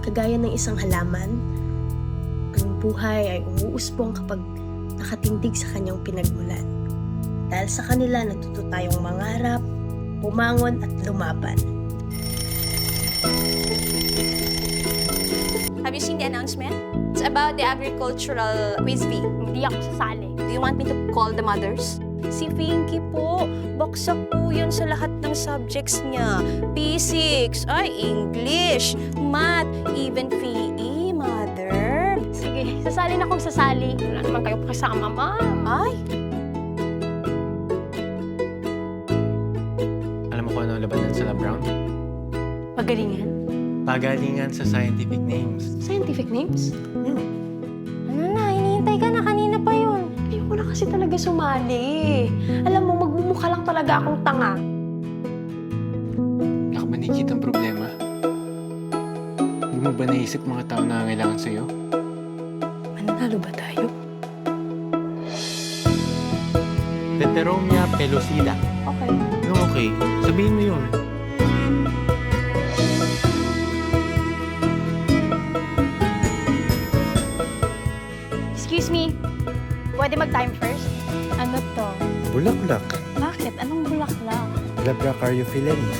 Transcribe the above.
Kagaya ng isang halaman, ang buhay ay umuusbong kapag nakatindig sa kanyang pinagmulan. Dahil sa kanila, natuto tayong mangarap, bumangon at lumaban. Have you seen the announcement? It's about the agricultural quiz bee. Hindi ako sasali. Do you want me to call the mothers? Si Pinky po, baksak po yun sa lahat ng subjects niya. P6, ay English, Math, even PE, mother. Sige, sasali na akong sasali. Wala naman kayo kasama, ma'am. Ay, Alam mo kung ano labanan sa lab round? Pagalingan? Pagalingan sa scientific names. Scientific names? ano na, hinihintay ka na, kanina pa yun. Ayoko na kasi talaga sumali. Alam mo, magmumukha lang talaga akong tanga. Wala ka ba nakikita ang problema? Hindi mo ba naisip mga tao na kailangan sa'yo? Mananalo ba tayo? Deuteromia pellucida. Okay. No, okay. Sabihin mo yun. Excuse me. Pwede mag-time first? Ano to? Bulaklak. Bakit? Anong bulaklak? Glabra caryophyllus.